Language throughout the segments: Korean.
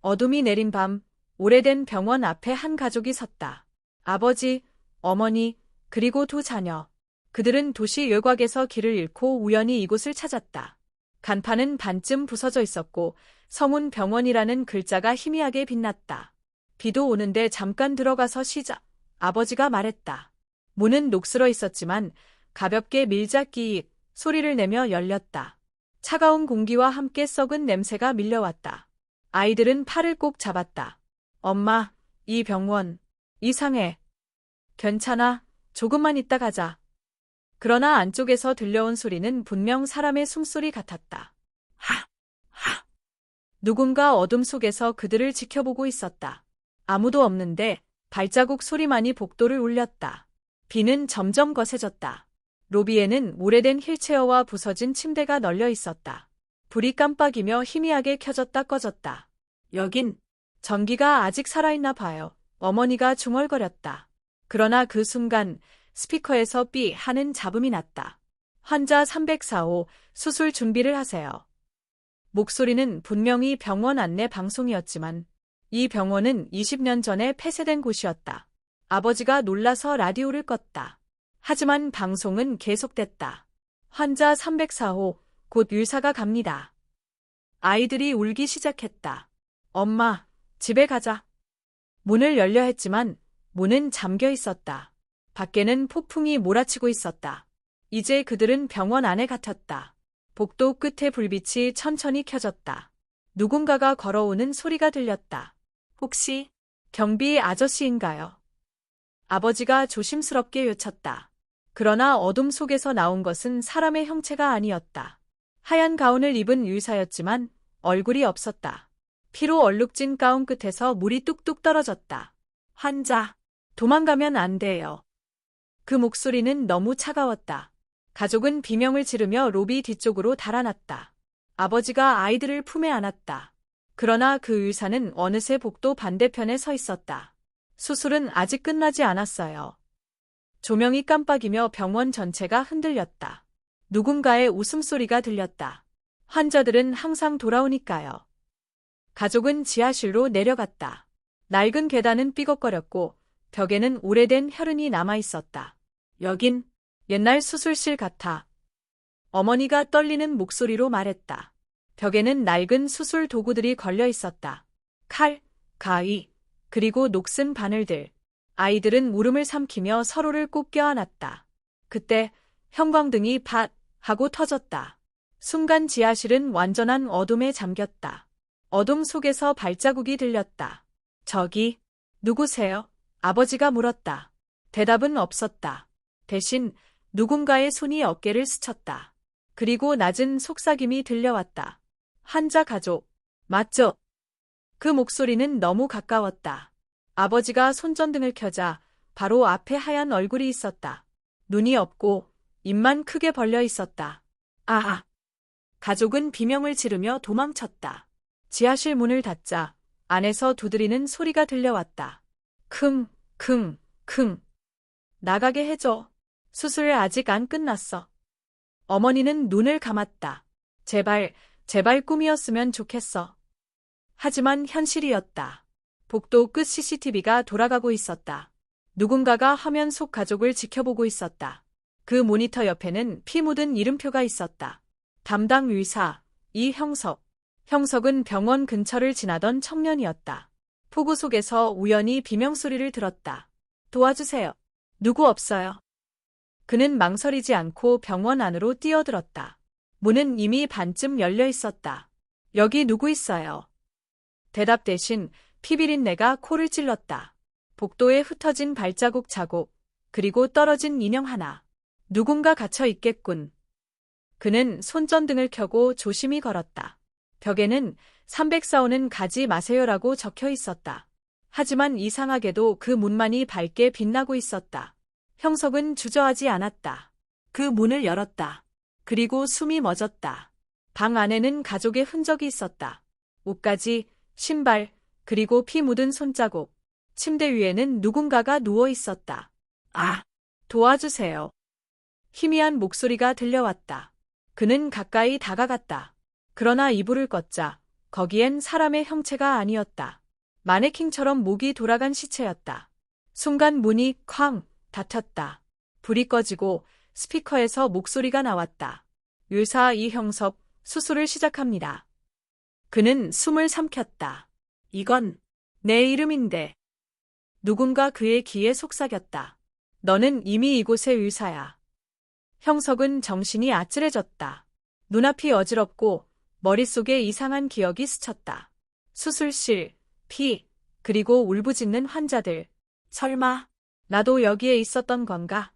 어둠이 내린 밤, 오래된 병원 앞에 한 가족이 섰다. 아버지, 어머니, 그리고 두 자녀. 그들은 도시 외곽에서 길을 잃고 우연히 이곳을 찾았다. 간판은 반쯤 부서져 있었고 성운 병원이라는 글자가 희미하게 빛났다. 비도 오는데 잠깐 들어가서 쉬자. 아버지가 말했다. 문은 녹슬어 있었지만 가볍게 밀착기 소리를 내며 열렸다. 차가운 공기와 함께 썩은 냄새가 밀려왔다. 아이들은 팔을 꼭 잡았다. 엄마, 이 병원 이상해. 괜찮아. 조금만 있다 가자. 그러나 안쪽에서 들려온 소리는 분명 사람의 숨소리 같았다. 하! 하! 누군가 어둠 속에서 그들을 지켜보고 있었다. 아무도 없는데 발자국 소리만이 복도를 울렸다. 비는 점점 거세졌다. 로비에는 오래된 휠체어와 부서진 침대가 널려 있었다. 불이 깜빡이며 희미하게 켜졌다 꺼졌다. 여긴 전기가 아직 살아있나 봐요. 어머니가 중얼거렸다. 그러나 그 순간 스피커에서 삐 하는 잡음이 났다. 환자 304호 수술 준비를 하세요. 목소리는 분명히 병원 안내 방송이었지만 이 병원은 20년 전에 폐쇄된 곳이었다. 아버지가 놀라서 라디오를 껐다. 하지만 방송은 계속됐다. 환자 304호, 곧 의사가 갑니다. 아이들이 울기 시작했다. 엄마, 집에 가자. 문을 열려 했지만 문은 잠겨 있었다. 밖에는 폭풍이 몰아치고 있었다. 이제 그들은 병원 안에 갇혔다. 복도 끝에 불빛이 천천히 켜졌다. 누군가가 걸어오는 소리가 들렸다. 혹시 경비 아저씨인가요? 아버지가 조심스럽게 외쳤다. 그러나 어둠 속에서 나온 것은 사람의 형체가 아니었다. 하얀 가운을 입은 의사였지만 얼굴이 없었다. 피로 얼룩진 가운 끝에서 물이 뚝뚝 떨어졌다. 환자, 도망가면 안 돼요. 그 목소리는 너무 차가웠다. 가족은 비명을 지르며 로비 뒤쪽으로 달아났다. 아버지가 아이들을 품에 안았다. 그러나 그 의사는 어느새 복도 반대편에 서 있었다. 수술은 아직 끝나지 않았어요. 조명이 깜빡이며 병원 전체가 흔들렸다. 누군가의 웃음소리가 들렸다. 환자들은 항상 돌아오니까요. 가족은 지하실로 내려갔다. 낡은 계단은 삐걱거렸고 벽에는 오래된 혈흔이 남아있었다. 여긴 옛날 수술실 같아. 어머니가 떨리는 목소리로 말했다. 벽에는 낡은 수술 도구들이 걸려 있었다. 칼, 가위, 그리고 녹슨 바늘들. 아이들은 울음을 삼키며 서로를 꼭 껴안았다. 그때 형광등이 밭 하고 터졌다. 순간 지하실은 완전한 어둠에 잠겼다. 어둠 속에서 발자국이 들렸다. 저기, 누구세요? 아버지가 물었다. 대답은 없었다. 대신 누군가의 손이 어깨를 스쳤다. 그리고 낮은 속삭임이 들려왔다. 환자 가족, 맞죠? 그 목소리는 너무 가까웠다. 아버지가 손전등을 켜자 바로 앞에 하얀 얼굴이 있었다. 눈이 없고 입만 크게 벌려 있었다. 아! 가족은 비명을 지르며 도망쳤다. 지하실 문을 닫자 안에서 두드리는 소리가 들려왔다. 킁, 킁, 킁. 나가게 해줘. 수술 아직 안 끝났어. 어머니는 눈을 감았다. 제발, 제발 꿈이었으면 좋겠어. 하지만 현실이었다. 복도 끝 CCTV가 돌아가고 있었다. 누군가가 화면 속 가족을 지켜보고 있었다. 그 모니터 옆에는 피 묻은 이름표가 있었다. 담당 의사, 이형석. 형석은 병원 근처를 지나던 청년이었다. 폭우 속에서 우연히 비명소리를 들었다. 도와주세요. 누구 없어요. 그는 망설이지 않고 병원 안으로 뛰어들었다. 문은 이미 반쯤 열려 있었다. 여기 누구 있어요? 대답 대신 피비린내가 코를 찔렀다. 복도에 흩어진 발자국 자국, 그리고 떨어진 인형 하나. 누군가 갇혀 있겠군. 그는 손전등을 켜고 조심히 걸었다. 벽에는 304호는 가지 마세요라고 적혀 있었다. 하지만 이상하게도 그 문만이 밝게 빛나고 있었다. 형석은 주저하지 않았다. 그 문을 열었다. 그리고 숨이 멎었다. 방 안에는 가족의 흔적이 있었다. 옷가지, 신발, 그리고 피 묻은 손자국. 침대 위에는 누군가가 누워 있었다. 아! 도와주세요. 희미한 목소리가 들려왔다. 그는 가까이 다가갔다. 그러나 이불을 걷자 거기엔 사람의 형체가 아니었다. 마네킹처럼 목이 돌아간 시체였다. 순간 문이 쾅 닫혔다. 불이 꺼지고 스피커에서 목소리가 나왔다. 율사 이형섭, 수술을 시작합니다. 그는 숨을 삼켰다. 이건 내 이름인데. 누군가 그의 귀에 속삭였다. 너는 이미 이곳의 의사야. 형석은 정신이 아찔해졌다. 눈앞이 어지럽고 머릿속에 이상한 기억이 스쳤다. 수술실, 피, 그리고 울부짖는 환자들. 설마 나도 여기에 있었던 건가?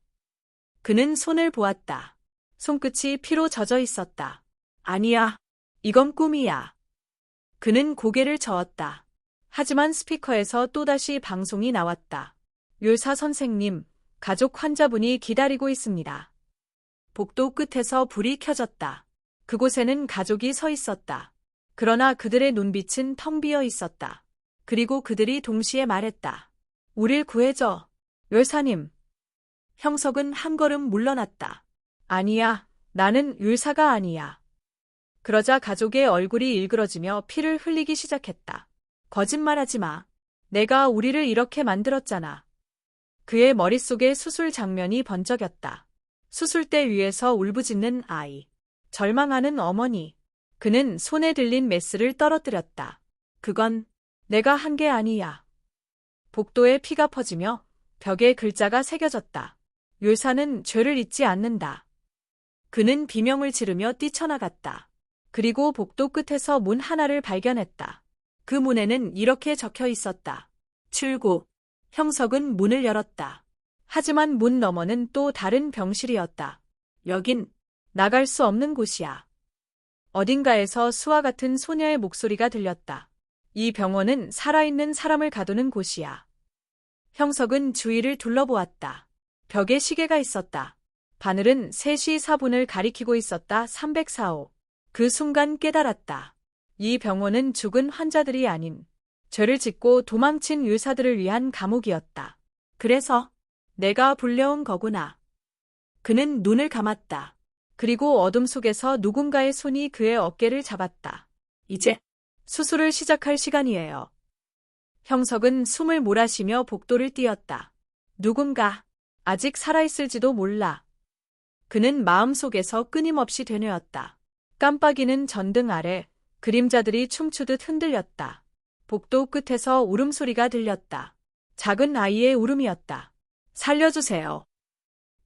그는 손을 보았다. 손끝이 피로 젖어 있었다. 아니야, 이건 꿈이야. 그는 고개를 저었다. 하지만 스피커에서 또다시 방송이 나왔다. 율사 선생님, 가족 환자분이 기다리고 있습니다. 복도 끝에서 불이 켜졌다. 그곳에는 가족이 서 있었다. 그러나 그들의 눈빛은 텅 비어 있었다. 그리고 그들이 동시에 말했다. 우릴 구해줘, 율사님. 형석은 한 걸음 물러났다. 아니야, 나는 율사가 아니야. 그러자 가족의 얼굴이 일그러지며 피를 흘리기 시작했다. 거짓말하지 마. 내가 우리를 이렇게 만들었잖아. 그의 머릿속에 수술 장면이 번쩍였다. 수술대 위에서 울부짖는 아이. 절망하는 어머니. 그는 손에 들린 메스를 떨어뜨렸다. 그건 내가 한 게 아니야. 복도에 피가 퍼지며 벽에 글자가 새겨졌다. 율사는 죄를 잊지 않는다. 그는 비명을 지르며 뛰쳐나갔다. 그리고 복도 끝에서 문 하나를 발견했다. 그 문에는 이렇게 적혀 있었다. 출구. 형석은 문을 열었다. 하지만 문 너머는 또 다른 병실이었다. 여긴 나갈 수 없는 곳이야. 어딘가에서 수와 같은 소녀의 목소리가 들렸다. 이 병원은 살아있는 사람을 가두는 곳이야. 형석은 주위를 둘러보았다. 벽에 시계가 있었다. 바늘은 3시 4분을 가리키고 있었다. 304호. 그 순간 깨달았다. 이 병원은 죽은 환자들이 아닌 죄를 짓고 도망친 율사들을 위한 감옥이었다. 그래서 내가 불려온 거구나. 그는 눈을 감았다. 그리고 어둠 속에서 누군가의 손이 그의 어깨를 잡았다. 이제 수술을 시작할 시간이에요. 형석은 숨을 몰아쉬며 복도를 뛰었다. 누군가 아직 살아있을지도 몰라. 그는 마음속에서 끊임없이 되뇌었다. 깜빡이는 전등 아래 그림자들이 춤추듯 흔들렸다. 복도 끝에서 울음소리가 들렸다. 작은 아이의 울음이었다. 살려주세요.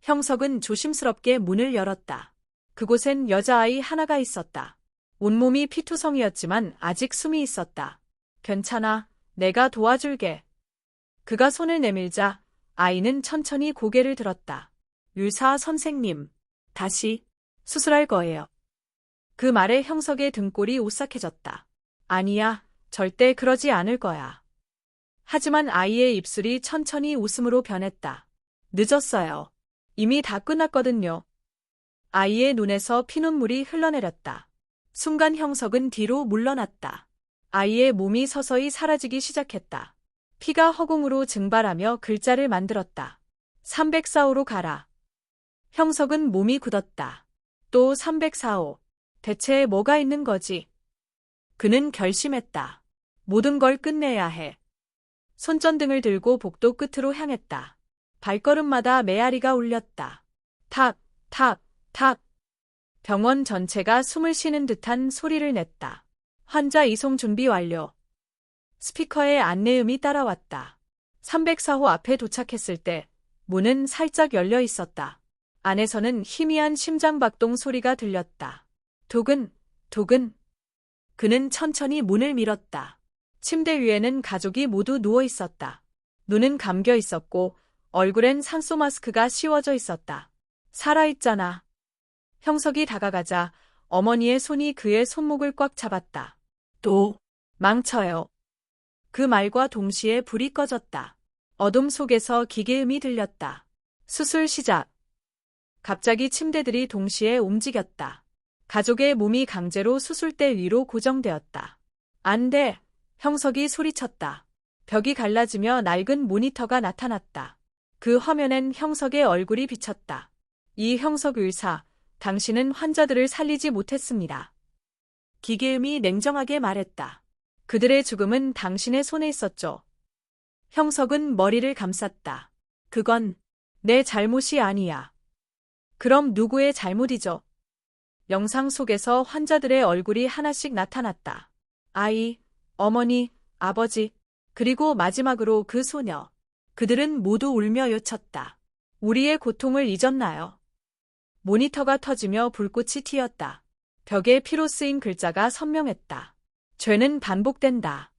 형석은 조심스럽게 문을 열었다. 그곳엔 여자아이 하나가 있었다. 온몸이 피투성이었지만 아직 숨이 있었다. 괜찮아, 내가 도와줄게. 그가 손을 내밀자 아이는 천천히 고개를 들었다. 율사 선생님, 다시 수술할 거예요. 그 말에 형석의 등골이 오싹해졌다. 아니야, 절대 그러지 않을 거야. 하지만 아이의 입술이 천천히 웃음으로 변했다. 늦었어요. 이미 다 끝났거든요. 아이의 눈에서 피눈물이 흘러내렸다. 순간 형석은 뒤로 물러났다. 아이의 몸이 서서히 사라지기 시작했다. 피가 허공으로 증발하며 글자를 만들었다. 304호로 가라. 형석은 몸이 굳었다. 또 304호. 대체 뭐가 있는 거지? 그는 결심했다. 모든 걸 끝내야 해. 손전등을 들고 복도 끝으로 향했다. 발걸음마다 메아리가 울렸다. 탁, 탁, 탁. 병원 전체가 숨을 쉬는 듯한 소리를 냈다. 환자 이송 준비 완료. 스피커에 안내음이 따라왔다. 304호 앞에 도착했을 때 문은 살짝 열려 있었다. 안에서는 희미한 심장박동 소리가 들렸다. 두근, 두근. 그는 천천히 문을 밀었다. 침대 위에는 가족이 모두 누워 있었다. 눈은 감겨 있었고 얼굴엔 산소 마스크가 씌워져 있었다. 살아있잖아. 형석이 다가가자 어머니의 손이 그의 손목을 꽉 잡았다. 또 망쳐요. 그 말과 동시에 불이 꺼졌다. 어둠 속에서 기계음이 들렸다. 수술 시작. 갑자기 침대들이 동시에 움직였다. 가족의 몸이 강제로 수술대 위로 고정되었다. 안 돼! 형석이 소리쳤다. 벽이 갈라지며 낡은 모니터가 나타났다. 그 화면엔 형석의 얼굴이 비쳤다. 이형석 의사, 당신은 환자들을 살리지 못했습니다. 기계음이 냉정하게 말했다. 그들의 죽음은 당신의 손에 있었죠. 형석은 머리를 감쌌다. 그건 내 잘못이 아니야. 그럼 누구의 잘못이죠? 영상 속에서 환자들의 얼굴이 하나씩 나타났다. 아이, 어머니, 아버지, 그리고 마지막으로 그 소녀. 그들은 모두 울며 요쳤다. 우리의 고통을 잊었나요? 모니터가 터지며 불꽃이 튀었다. 벽에 피로 쓰인 글자가 선명했다. 죄는 반복된다.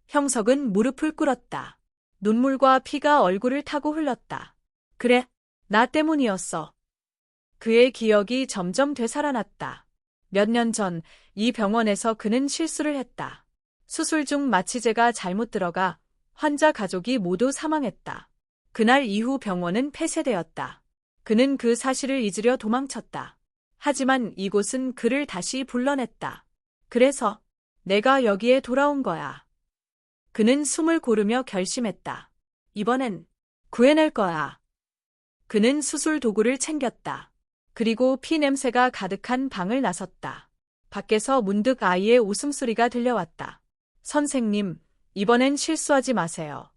형석은 무릎을 꿇었다. 눈물과 피가 얼굴을 타고 흘렀다. 그래, 나 때문이었어. 그의 기억이 점점 되살아났다. 몇 년 전 이 병원에서 그는 실수를 했다. 수술 중 마취제가 잘못 들어가 환자 가족이 모두 사망했다. 그날 이후 병원은 폐쇄되었다. 그는 그 사실을 잊으려 도망쳤다. 하지만 이곳은 그를 다시 불러냈다. 그래서 내가 여기에 돌아온 거야. 그는 숨을 고르며 결심했다. 이번엔 구해낼 거야. 그는 수술 도구를 챙겼다. 그리고 피 냄새가 가득한 방을 나섰다. 밖에서 문득 아이의 웃음소리가 들려왔다. 선생님, 이번엔 실수하지 마세요.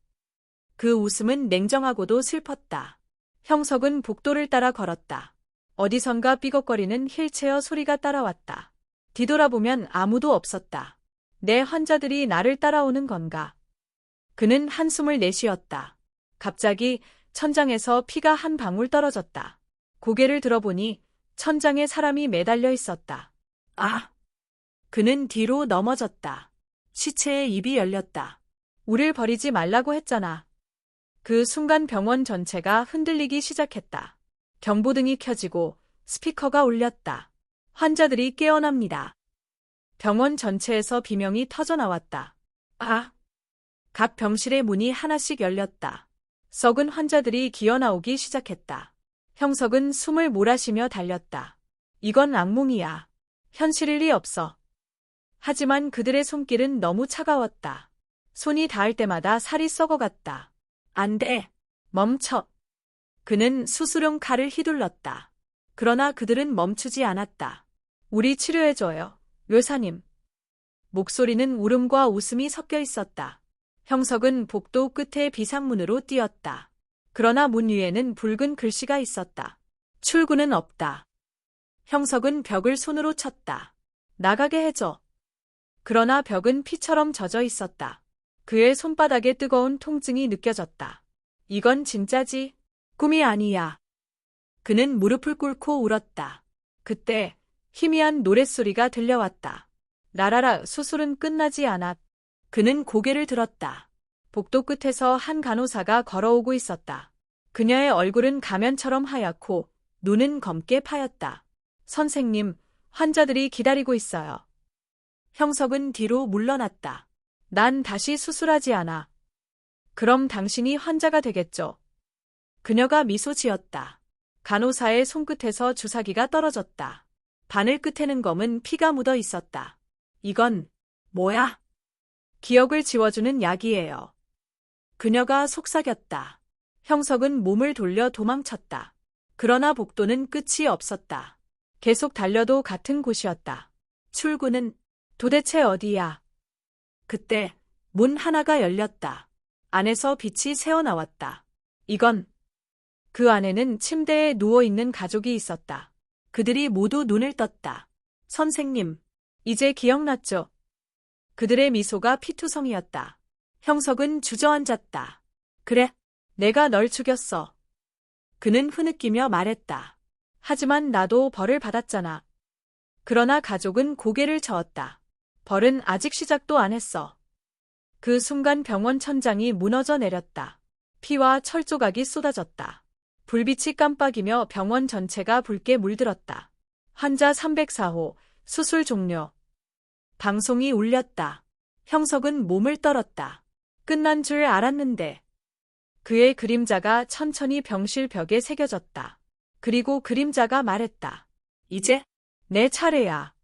그 웃음은 냉정하고도 슬펐다. 형석은 복도를 따라 걸었다. 어디선가 삐걱거리는 휠체어 소리가 따라왔다. 뒤돌아보면 아무도 없었다. 내 환자들이 나를 따라오는 건가? 그는 한숨을 내쉬었다. 갑자기 천장에서 피가 한 방울 떨어졌다. 고개를 들어보니 천장에 사람이 매달려 있었다. 아! 그는 뒤로 넘어졌다. 시체의 입이 열렸다. 우릴 버리지 말라고 했잖아. 그 순간 병원 전체가 흔들리기 시작했다. 경보등이 켜지고 스피커가 울렸다. 환자들이 깨어납니다. 병원 전체에서 비명이 터져나왔다. 아! 각 병실의 문이 하나씩 열렸다. 썩은 환자들이 기어나오기 시작했다. 형석은 숨을 몰아쉬며 달렸다. 이건 악몽이야. 현실일 리 없어. 하지만 그들의 손길은 너무 차가웠다. 손이 닿을 때마다 살이 썩어갔다. 안 돼. 멈춰. 그는 수술용 칼을 휘둘렀다. 그러나 그들은 멈추지 않았다. 우리 치료해줘요, 요사님. 목소리는 울음과 웃음이 섞여 있었다. 형석은 복도 끝에 비상문으로 뛰었다. 그러나 문 위에는 붉은 글씨가 있었다. 출구는 없다. 형석은 벽을 손으로 쳤다. 나가게 해줘. 그러나 벽은 피처럼 젖어 있었다. 그의 손바닥에 뜨거운 통증이 느껴졌다. 이건 진짜지? 꿈이 아니야. 그는 무릎을 꿇고 울었다. 그때 희미한 노랫소리가 들려왔다. 라라라, 수술은 끝나지 않았. 그는 고개를 들었다. 복도 끝에서 한 간호사가 걸어오고 있었다. 그녀의 얼굴은 가면처럼 하얗고 눈은 검게 파였다. 선생님, 환자들이 기다리고 있어요. 형석은 뒤로 물러났다. 난 다시 수술하지 않아. 그럼 당신이 환자가 되겠죠. 그녀가 미소 지었다. 간호사의 손끝에서 주사기가 떨어졌다. 바늘 끝에는 검은 피가 묻어 있었다. 이건 뭐야? 기억을 지워주는 약이에요. 그녀가 속삭였다. 형석은 몸을 돌려 도망쳤다. 그러나 복도는 끝이 없었다. 계속 달려도 같은 곳이었다. 출구는 도대체 어디야? 그때 문 하나가 열렸다. 안에서 빛이 새어나왔다. 이건 그 안에는 침대에 누워있는 가족이 있었다. 그들이 모두 눈을 떴다. 선생님, 이제 기억났죠? 그들의 미소가 피투성이었다. 형석은 주저앉았다. 그래, 내가 널 죽였어. 그는 흐느끼며 말했다. 하지만 나도 벌을 받았잖아. 그러나 가족은 고개를 저었다. 벌은 아직 시작도 안 했어. 그 순간 병원 천장이 무너져 내렸다. 피와 철 조각이 쏟아졌다. 불빛이 깜빡이며 병원 전체가 붉게 물들었다. 환자 304호, 수술 종료. 방송이 울렸다. 형석은 몸을 떨었다. 끝난 줄 알았는데. 그의 그림자가 천천히 병실 벽에 새겨졌다. 그리고 그림자가 말했다. 이제 내 차례야.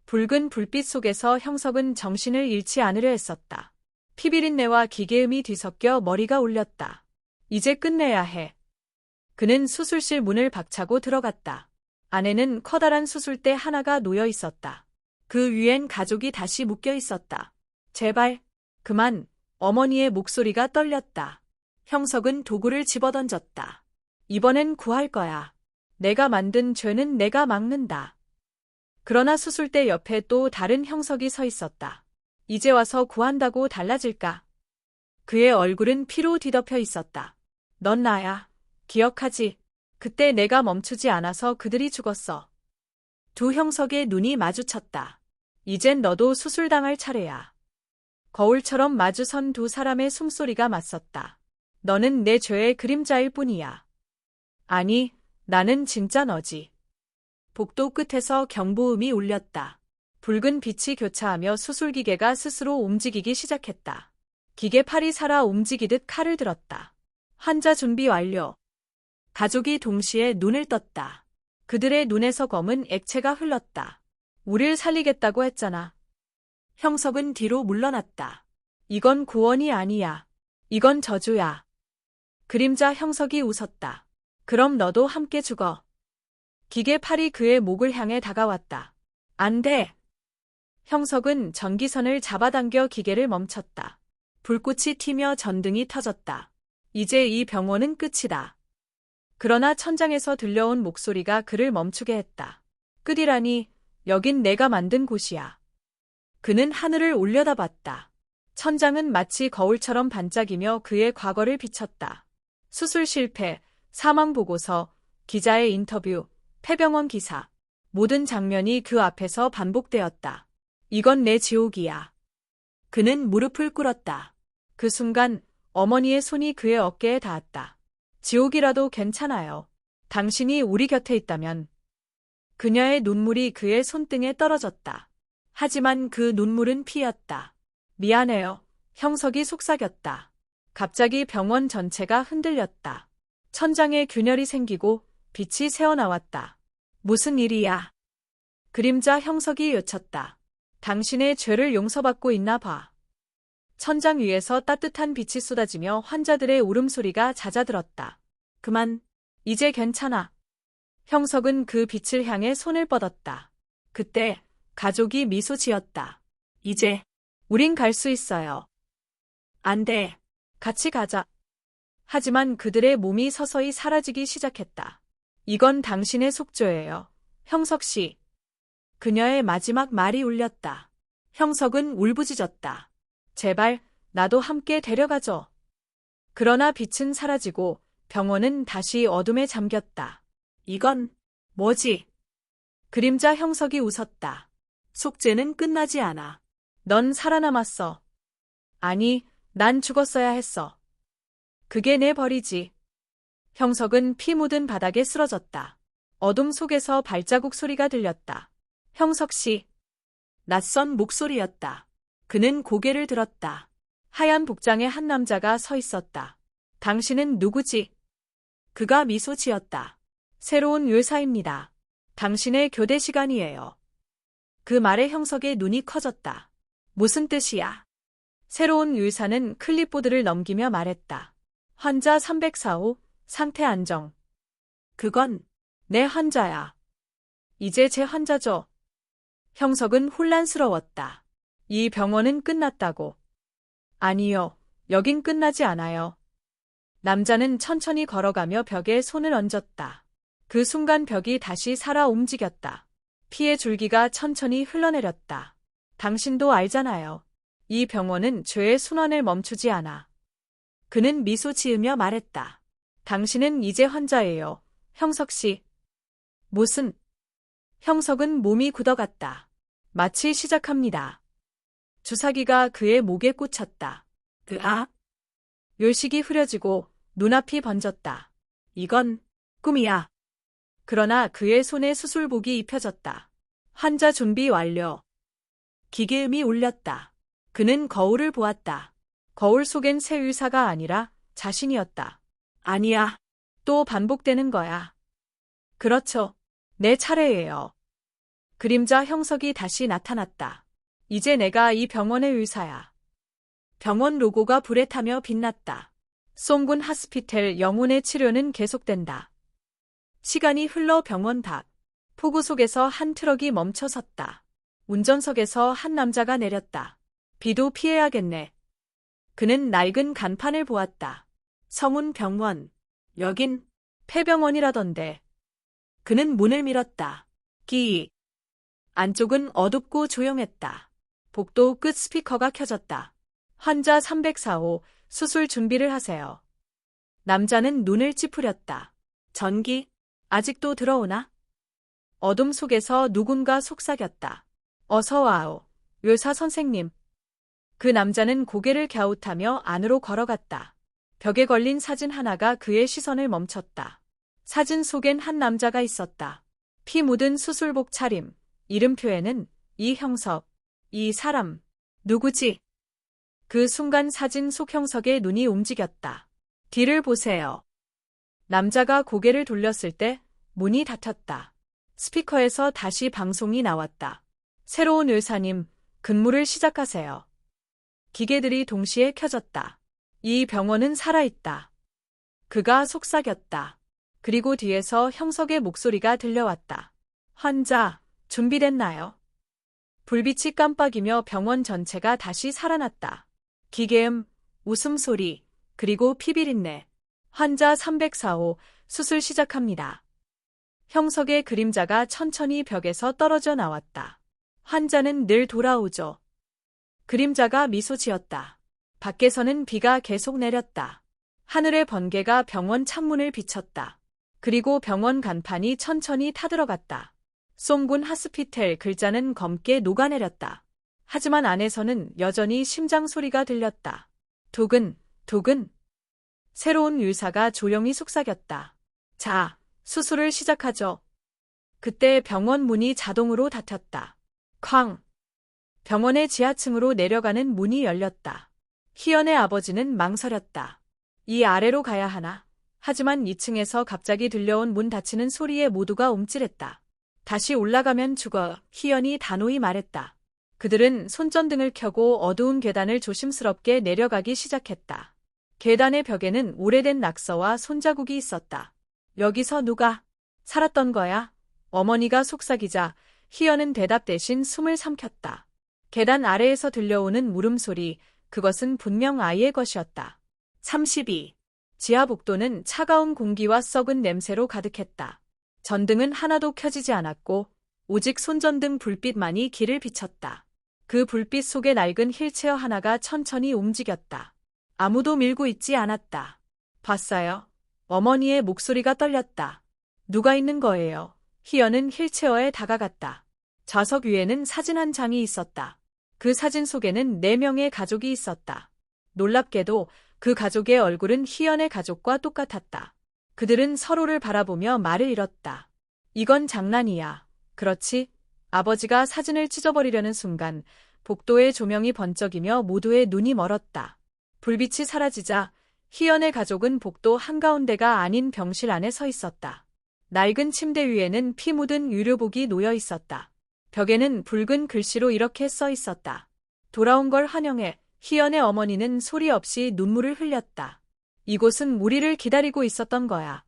붉은 불빛 속에서 형석은 정신을 잃지 않으려 했었다. 피비린내와 기계음이 뒤섞여 머리가 울렸다. 이제 끝내야 해. 그는 수술실 문을 박차고 들어갔다. 안에는 커다란 수술대 하나가 놓여 있었다. 그 위엔 가족이 다시 묶여 있었다. 제발, 그만. 어머니의 목소리가 떨렸다. 형석은 도구를 집어던졌다. 이번엔 구할 거야. 내가 만든 죄는 내가 막는다. 그러나 수술대 옆에 또 다른 형석이 서 있었다. 이제 와서 구한다고 달라질까? 그의 얼굴은 피로 뒤덮여 있었다. 넌 나야. 기억하지? 그때 내가 멈추지 않아서 그들이 죽었어. 두 형석의 눈이 마주쳤다. 이젠 너도 수술당할 차례야. 거울처럼 마주선 두 사람의 숨소리가 맞섰다. 너는 내 죄의 그림자일 뿐이야. 아니, 나는 진짜 너지. 복도 끝에서 경보음이 울렸다. 붉은 빛이 교차하며 수술기계가 스스로 움직이기 시작했다. 기계팔이 살아 움직이듯 칼을 들었다. 환자 준비 완료. 가족이 동시에 눈을 떴다. 그들의 눈에서 검은 액체가 흘렀다. 우릴 살리겠다고 했잖아. 형석은 뒤로 물러났다. 이건 구원이 아니야. 이건 저주야. 그림자 형석이 웃었다. 그럼 너도 함께 죽어. 기계팔이 그의 목을 향해 다가왔다. 안 돼. 형석은 전기선을 잡아당겨 기계를 멈췄다. 불꽃이 튀며 전등이 터졌다. 이제 이 병원은 끝이다. 그러나 천장에서 들려온 목소리가 그를 멈추게 했다. 끝이라니, 여긴 내가 만든 곳이야. 그는 하늘을 올려다봤다. 천장은 마치 거울처럼 반짝이며 그의 과거를 비쳤다. 수술 실패, 사망보고서, 기자의 인터뷰, 폐병원 기사. 모든 장면이 그 앞에서 반복되었다. 이건 내 지옥이야. 그는 무릎을 꿇었다. 그 순간 어머니의 손이 그의 어깨에 닿았다. 지옥이라도 괜찮아요. 당신이 우리 곁에 있다면. 그녀의 눈물이 그의 손등에 떨어졌다. 하지만 그 눈물은 피였다. 미안해요. 형석이 속삭였다. 갑자기 병원 전체가 흔들렸다. 천장에 균열이 생기고 빛이 새어나왔다. 무슨 일이야? 그림자 형석이 외쳤다. 당신의 죄를 용서받고 있나 봐. 천장 위에서 따뜻한 빛이 쏟아지며 환자들의 울음소리가 잦아들었다. 그만, 이제 괜찮아. 형석은 그 빛을 향해 손을 뻗었다. 그때 가족이 미소 지었다. 이제 우린 갈 수 있어요. 안 돼. 같이 가자. 하지만 그들의 몸이 서서히 사라지기 시작했다. 이건 당신의 속죄예요. 형석 씨. 그녀의 마지막 말이 울렸다. 형석은 울부짖었다. 제발, 나도 함께 데려가줘. 그러나 빛은 사라지고 병원은 다시 어둠에 잠겼다. 이건 뭐지? 그림자 형석이 웃었다. 속죄는 끝나지 않아. 넌 살아남았어. 아니, 난 죽었어야 했어. 그게 내 벌이지. 형석은 피 묻은 바닥에 쓰러졌다. 어둠 속에서 발자국 소리가 들렸다. 형석 씨. 낯선 목소리였다. 그는 고개를 들었다. 하얀 복장의 한 남자가 서 있었다. 당신은 누구지? 그가 미소 지었다. 새로운 의사입니다. 당신의 교대 시간이에요. 그 말에 형석의 눈이 커졌다. 무슨 뜻이야? 새로운 의사는 클립보드를 넘기며 말했다. 환자 304호, 상태 안정. 그건 내 환자야. 이제 제 환자죠. 형석은 혼란스러웠다. 이 병원은 끝났다고. 아니요, 여긴 끝나지 않아요. 남자는 천천히 걸어가며 벽에 손을 얹었다. 그 순간 벽이 다시 살아 움직였다. 피의 줄기가 천천히 흘러내렸다. 당신도 알잖아요. 이 병원은 죄의 순환을 멈추지 않아. 그는 미소 지으며 말했다. 당신은 이제 환자예요, 형석 씨. 무슨? 형석은 몸이 굳어갔다. 마치 시작합니다. 주사기가 그의 목에 꽂혔다. 으악! 열식이 흐려지고 눈앞이 번졌다. 이건 꿈이야. 그러나 그의 손에 수술복이 입혀졌다. 환자 준비 완료. 기계음이 울렸다. 그는 거울을 보았다. 거울 속엔 새 의사가 아니라 자신이었다. 아니야. 또 반복되는 거야. 그렇죠. 내 차례예요. 그림자 형석이 다시 나타났다. 이제 내가 이 병원의 의사야. 병원 로고가 불에 타며 빛났다. 송군 하스피텔 영혼의 치료는 계속된다. 시간이 흘러 병원 밖. 폭우 속에서 한 트럭이 멈춰 섰다. 운전석에서 한 남자가 내렸다. 비도 피해야겠네. 그는 낡은 간판을 보았다. 성운병원. 여긴 폐병원이라던데. 그는 문을 밀었다. 끼익. 안쪽은 어둡고 조용했다. 복도 끝 스피커가 켜졌다. 환자 304호, 수술 준비를 하세요. 남자는 눈을 찌푸렸다. 전기? 아직도 들어오나? 어둠 속에서 누군가 속삭였다. 어서 와오, 의사 선생님. 그 남자는 고개를 갸웃하며 안으로 걸어갔다. 벽에 걸린 사진 하나가 그의 시선을 멈췄다. 사진 속엔 한 남자가 있었다. 피 묻은 수술복 차림, 이름표에는 이형석. 이 사람, 누구지? 그 순간 사진 속 형석의 눈이 움직였다. 뒤를 보세요. 남자가 고개를 돌렸을 때 문이 닫혔다. 스피커에서 다시 방송이 나왔다. 새로운 의사님, 근무를 시작하세요. 기계들이 동시에 켜졌다. 이 병원은 살아있다. 그가 속삭였다. 그리고 뒤에서 형석의 목소리가 들려왔다. 환자, 준비됐나요? 불빛이 깜빡이며 병원 전체가 다시 살아났다. 기계음, 웃음소리, 그리고 피비린내. 환자 304호, 수술 시작합니다. 형석의 그림자가 천천히 벽에서 떨어져 나왔다. 환자는 늘 돌아오죠. 그림자가 미소 지었다. 밖에서는 비가 계속 내렸다. 하늘의 번개가 병원 창문을 비쳤다. 그리고 병원 간판이 천천히 타들어갔다. 송군 하스피텔 글자는 검게 녹아내렸다. 하지만 안에서는 여전히 심장 소리가 들렸다. 두근, 두근. 새로운 의사가 조용히 속삭였다. 자, 수술을 시작하죠. 그때 병원 문이 자동으로 닫혔다. 쾅! 병원의 지하층으로 내려가는 문이 열렸다. 희연의 아버지는 망설였다. 이 아래로 가야 하나? 하지만 2층에서 갑자기 들려온 문 닫히는 소리에 모두가 움찔했다. 다시 올라가면 죽어, 희연이 단호히 말했다. 그들은 손전등을 켜고 어두운 계단을 조심스럽게 내려가기 시작했다. 계단의 벽에는 오래된 낙서와 손자국이 있었다. 여기서 누가 살았던 거야? 어머니가 속삭이자 희연은 대답 대신 숨을 삼켰다. 계단 아래에서 들려오는 물음소리, 그것은 분명 아이의 것이었다. 32. 지하 복도는 차가운 공기와 썩은 냄새로 가득했다. 전등은 하나도 켜지지 않았고 오직 손전등 불빛만이 길을 비췄다. 그 불빛 속에 낡은 휠체어 하나가 천천히 움직였다. 아무도 밀고 있지 않았다. 봤어요? 어머니의 목소리가 떨렸다. 누가 있는 거예요? 희연은 휠체어에 다가갔다. 좌석 위에는 사진 한 장이 있었다. 그 사진 속에는 4명의 가족이 있었다. 놀랍게도 그 가족의 얼굴은 희연의 가족과 똑같았다. 그들은 서로를 바라보며 말을 잃었다. 이건 장난이야. 그렇지? 아버지가 사진을 찢어버리려는 순간 복도의 조명이 번쩍이며 모두의 눈이 멀었다. 불빛이 사라지자 희연의 가족은 복도 한가운데가 아닌 병실 안에 서 있었다. 낡은 침대 위에는 피 묻은 의료복이 놓여 있었다. 벽에는 붉은 글씨로 이렇게 써 있었다. 돌아온 걸 환영해. 희연의 어머니는 소리 없이 눈물을 흘렸다. 이곳은 우리를 기다리고 있었던 거야.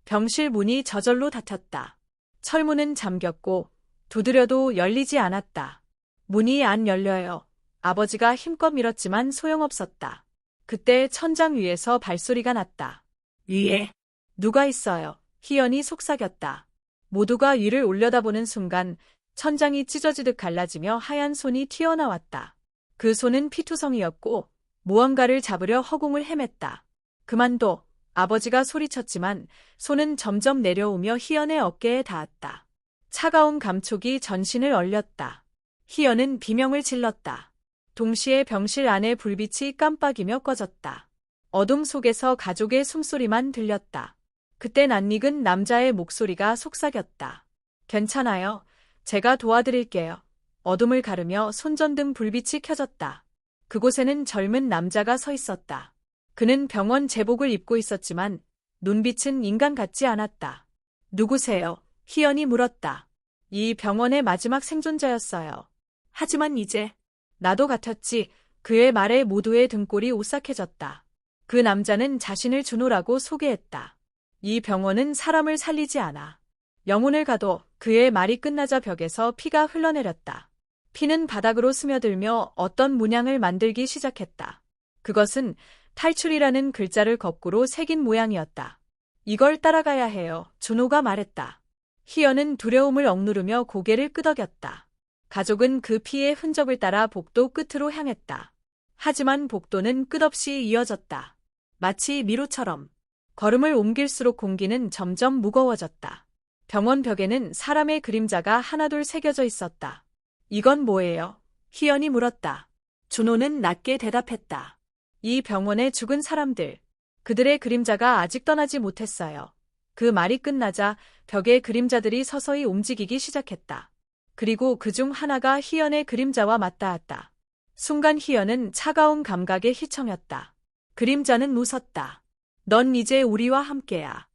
병실 문이 저절로 닫혔다. 철문은 잠겼고 두드려도 열리지 않았다. 문이 안 열려요. 아버지가 힘껏 밀었지만 소용없었다. 그때 천장 위에서 발소리가 났다. 위에 누가 있어요? 희연이 속삭였다. 모두가 위를 올려다보는 순간 천장이 찢어지듯 갈라지며 하얀 손이 튀어나왔다. 그 손은 피투성이었고 무언가를 잡으려 허공을 헤맸다. 그만둬. 아버지가 소리쳤지만 손은 점점 내려오며 희연의 어깨에 닿았다. 차가운 감촉이 전신을 얼렸다. 희연은 비명을 질렀다. 동시에 병실 안의 불빛이 깜빡이며 꺼졌다. 어둠 속에서 가족의 숨소리만 들렸다. 그때 낯익은 남자의 목소리가 속삭였다. 괜찮아요. 제가 도와드릴게요. 어둠을 가르며 손전등 불빛이 켜졌다. 그곳에는 젊은 남자가 서 있었다. 그는 병원 제복을 입고 있었지만 눈빛은 인간 같지 않았다. 누구세요? 희연이 물었다. 이 병원의 마지막 생존자였어요. 하지만 이제 나도 같았지. 그의 말에 모두의 등골이 오싹해졌다. 그 남자는 자신을 준호라고 소개했다. 이 병원은 사람을 살리지 않아. 영혼을 가둬. 그의 말이 끝나자 벽에서 피가 흘러내렸다. 피는 바닥으로 스며들며 어떤 문양을 만들기 시작했다. 그것은 탈출이라는 글자를 거꾸로 새긴 모양이었다. 이걸 따라가야 해요. 준호가 말했다. 희연은 두려움을 억누르며 고개를 끄덕였다. 가족은 그 피의 흔적을 따라 복도 끝으로 향했다. 하지만 복도는 끝없이 이어졌다. 마치 미로처럼. 걸음을 옮길수록 공기는 점점 무거워졌다. 병원 벽에는 사람의 그림자가 하나둘 새겨져 있었다. 이건 뭐예요? 희연이 물었다. 준호는 낮게 대답했다. 이 병원에 죽은 사람들. 그들의 그림자가 아직 떠나지 못했어요. 그 말이 끝나자 벽에 그림자들이 서서히 움직이기 시작했다. 그리고 그중 하나가 희연의 그림자와 맞닿았다. 순간 희연은 차가운 감각에 휘청였다. 그림자는 웃었다. 넌 이제 우리와 함께야.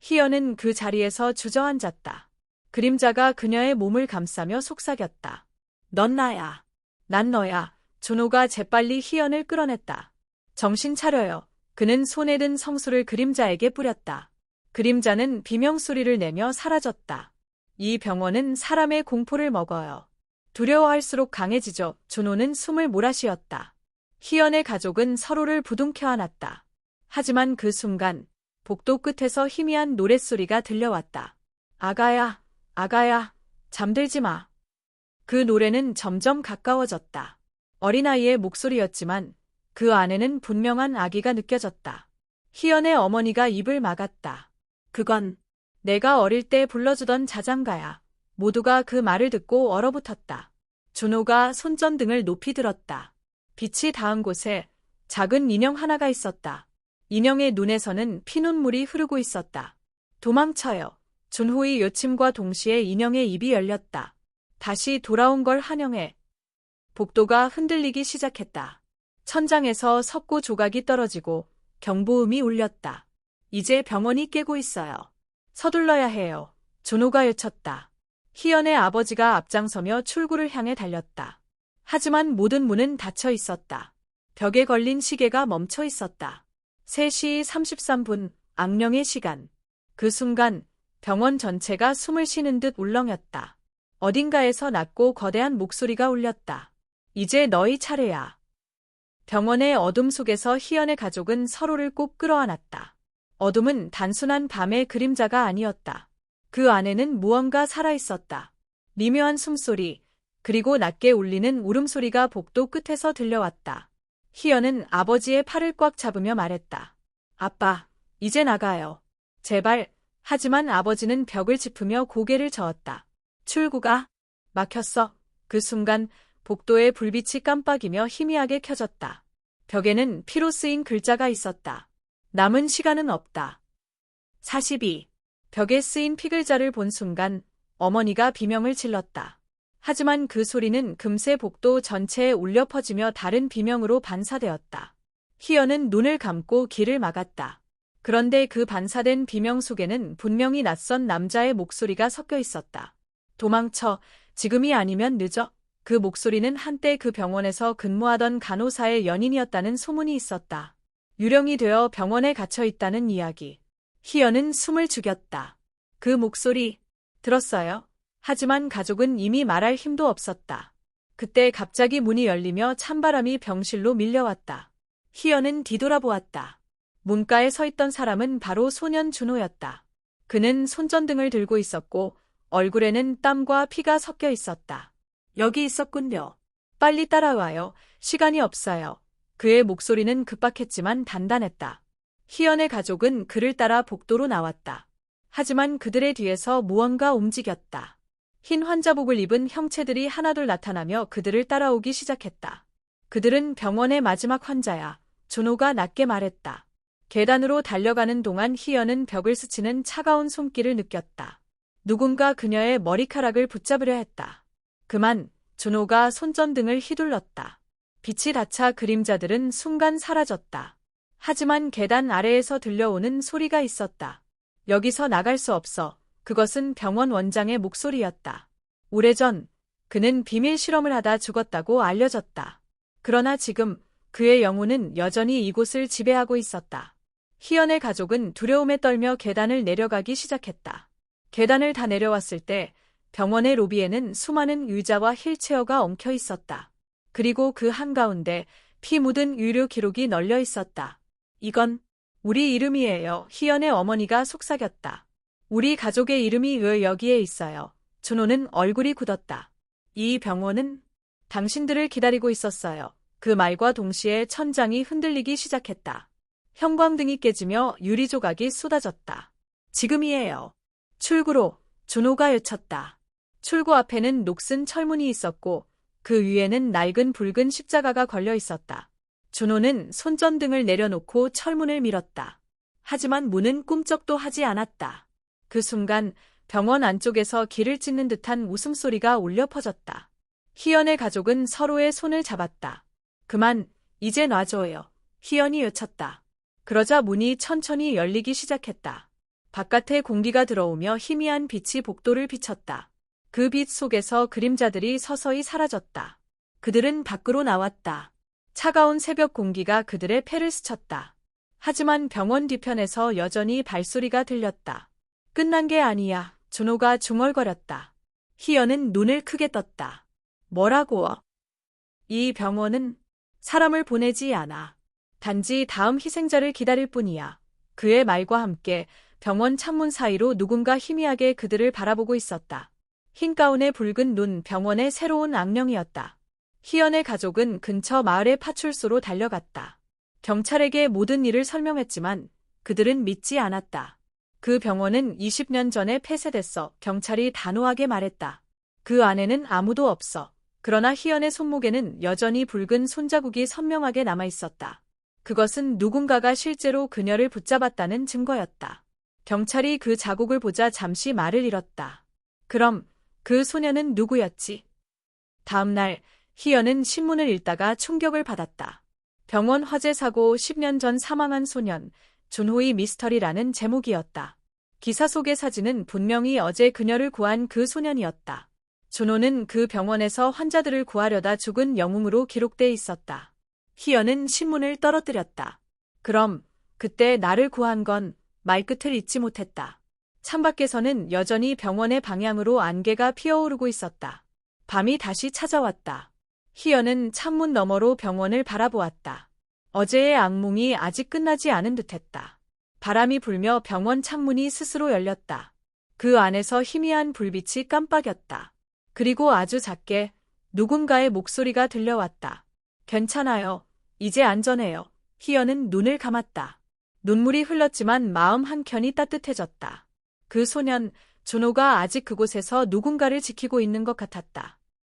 희연은 그 자리에서 주저앉았다. 그림자가 그녀의 몸을 감싸며 속삭였다. 넌 나야. 난 너야. 준호가 재빨리 희연을 끌어냈다. 정신 차려요. 그는 손에 든 성수를 그림자에게 뿌렸다. 그림자는 비명소리를 내며 사라졌다. 이 병원은 사람의 공포를 먹어요. 두려워할수록 강해지죠. 준호는 숨을 몰아쉬었다. 희연의 가족은 서로를 부둥켜 안았다. 하지만 그 순간 복도 끝에서 희미한 노랫소리가 들려왔다. 아가야, 아가야, 잠들지 마. 그 노래는 점점 가까워졌다. 어린아이의 목소리였지만 그 안에는 분명한 아기가 느껴졌다. 희연의 어머니가 입을 막았다. 그건 내가 어릴 때 불러주던 자장가야. 모두가 그 말을 듣고 얼어붙었다. 준호가 손전등을 높이 들었다. 빛이 닿은 곳에 작은 인형 하나가 있었다. 인형의 눈에서는 피눈물이 흐르고 있었다. 도망쳐요. 준호의 요침과 동시에 인형의 입이 열렸다. 다시 돌아온 걸 환영해. 복도가 흔들리기 시작했다. 천장에서 석고 조각이 떨어지고 경보음이 울렸다. 이제 병원이 깨고 있어요. 서둘러야 해요. 준호가 외쳤다. 희연의 아버지가 앞장서며 출구를 향해 달렸다. 하지만 모든 문은 닫혀 있었다. 벽에 걸린 시계가 멈춰 있었다. 3시 33분, 악령의 시간. 그 순간 병원 전체가 숨을 쉬는 듯 울렁였다. 어딘가에서 낮고 거대한 목소리가 울렸다. 이제 너희 차례야. 병원의 어둠 속에서 희연의 가족은 서로를 꼭 끌어안았다. 어둠은 단순한 밤의 그림자가 아니었다. 그 안에는 무언가 살아있었다. 미묘한 숨소리, 그리고 낮게 울리는 울음소리가 복도 끝에서 들려왔다. 희연은 아버지의 팔을 꽉 잡으며 말했다. 아빠, 이제 나가요. 제발. 하지만 아버지는 벽을 짚으며 고개를 저었다. 출구가 막혔어. 그 순간 복도의 불빛이 깜빡이며 희미하게 켜졌다. 벽에는 피로 쓰인 글자가 있었다. 남은 시간은 없다. 42. 벽에 쓰인 피글자를 본 순간 어머니가 비명을 질렀다. 하지만 그 소리는 금세 복도 전체에 울려 퍼지며 다른 비명으로 반사되었다. 희연은 눈을 감고 귀를 막았다. 그런데 그 반사된 비명 속에는 분명히 낯선 남자의 목소리가 섞여 있었다. 도망쳐. 지금이 아니면 늦어. 그 목소리는 한때 그 병원에서 근무하던 간호사의 연인이었다는 소문이 있었다. 유령이 되어 병원에 갇혀 있다는 이야기. 희연은 숨을 죽였다. 그 목소리 들었어요? 하지만 가족은 이미 말할 힘도 없었다. 그때 갑자기 문이 열리며 찬바람이 병실로 밀려왔다. 희연은 뒤돌아보았다. 문가에 서 있던 사람은 바로 소년 준호였다. 그는 손전등을 들고 있었고 얼굴에는 땀과 피가 섞여 있었다. 여기 있었군요. 빨리 따라와요. 시간이 없어요. 그의 목소리는 급박했지만 단단했다. 희연의 가족은 그를 따라 복도로 나왔다. 하지만 그들의 뒤에서 무언가 움직였다. 흰 환자복을 입은 형체들이 하나둘 나타나며 그들을 따라오기 시작했다. 그들은 병원의 마지막 환자야. 준호가 낮게 말했다. 계단으로 달려가는 동안 희연은 벽을 스치는 차가운 손길을 느꼈다. 누군가 그녀의 머리카락을 붙잡으려 했다. 그만. 준호가 손전등을 휘둘렀다. 빛이 닫자 그림자들은 순간 사라졌다. 하지만 계단 아래에서 들려오는 소리가 있었다. 여기서 나갈 수 없어. 그것은 병원 원장의 목소리였다. 오래전 그는 비밀 실험을 하다 죽었다고 알려졌다. 그러나 지금 그의 영혼은 여전히 이곳을 지배하고 있었다. 희연의 가족은 두려움에 떨며 계단을 내려가기 시작했다. 계단을 다 내려왔을 때 병원의 로비에는 수많은 의자와 휠체어가 엉켜 있었다. 그리고 그 한가운데 피 묻은 의료 기록이 널려 있었다. 이건 우리 이름이에요. 희연의 어머니가 속삭였다. 우리 가족의 이름이 왜 여기에 있어요? 준호는 얼굴이 굳었다. 이 병원은 당신들을 기다리고 있었어요. 그 말과 동시에 천장이 흔들리기 시작했다. 형광등이 깨지며 유리 조각이 쏟아졌다. 지금이에요. 출구로 준호가 외쳤다. 출구 앞에는 녹슨 철문이 있었고 그 위에는 낡은 붉은 십자가가 걸려 있었다. 준호는 손전등을 내려놓고 철문을 밀었다. 하지만 문은 꿈쩍도 하지 않았다. 그 순간 병원 안쪽에서 길을 찢는 듯한 웃음소리가 울려 퍼졌다. 희연의 가족은 서로의 손을 잡았다. 그만, 이제 놔줘요. 희연이 외쳤다. 그러자 문이 천천히 열리기 시작했다. 바깥에 공기가 들어오며 희미한 빛이 복도를 비쳤다. 그 빛 속에서 그림자들이 서서히 사라졌다. 그들은 밖으로 나왔다. 차가운 새벽 공기가 그들의 폐를 스쳤다. 하지만 병원 뒤편에서 여전히 발소리가 들렸다. 끝난 게 아니야. 준호가 중얼거렸다. 희연은 눈을 크게 떴다. 뭐라고? 이 병원은 사람을 보내지 않아. 단지 다음 희생자를 기다릴 뿐이야. 그의 말과 함께 병원 창문 사이로 누군가 희미하게 그들을 바라보고 있었다. 흰 가운의 붉은 눈, 병원의 새로운 악령이었다. 희연의 가족은 근처 마을의 파출소로 달려갔다. 경찰에게 모든 일을 설명했지만 그들은 믿지 않았다. 그 병원은 20년 전에 폐쇄됐어. 경찰이 단호하게 말했다. 그 안에는 아무도 없어. 그러나 희연의 손목에는 여전히 붉은 손자국이 선명하게 남아 있었다. 그것은 누군가가 실제로 그녀를 붙잡았다는 증거였다. 경찰이 그 자국을 보자 잠시 말을 잃었다. 그럼 그 소녀는 누구였지? 다음 날 희연은 신문을 읽다가 충격을 받았다. 병원 화재 사고 10년 전 사망한 소년, 준호의 미스터리라는 제목이었다. 기사 속의 사진은 분명히 어제 그녀를 구한 그 소년이었다. 준호는 그 병원에서 환자들을 구하려다 죽은 영웅으로 기록돼 있었다. 희연은 신문을 떨어뜨렸다. 그럼 그때 나를 구한 건 말끝을 잇지 못했다. 창밖에서는 여전히 병원의 방향으로 안개가 피어오르고 있었다. 밤이 다시 찾아왔다. 희연은 창문 너머로 병원을 바라보았다. 어제의 악몽이 아직 끝나지 않은 듯했다. 바람이 불며 병원 창문이 스스로 열렸다. 그 안에서 희미한 불빛이 깜빡였다. 그리고 아주 작게 누군가의 목소리가 들려왔다. 괜찮아요. 이제 안전해요. 희연은 눈을 감았다. 눈물이 흘렀지만 마음 한켠이 따뜻해졌다. 그 소년, 준호가 아직 그곳에서 누군가를 지키고 있는 것 같았다.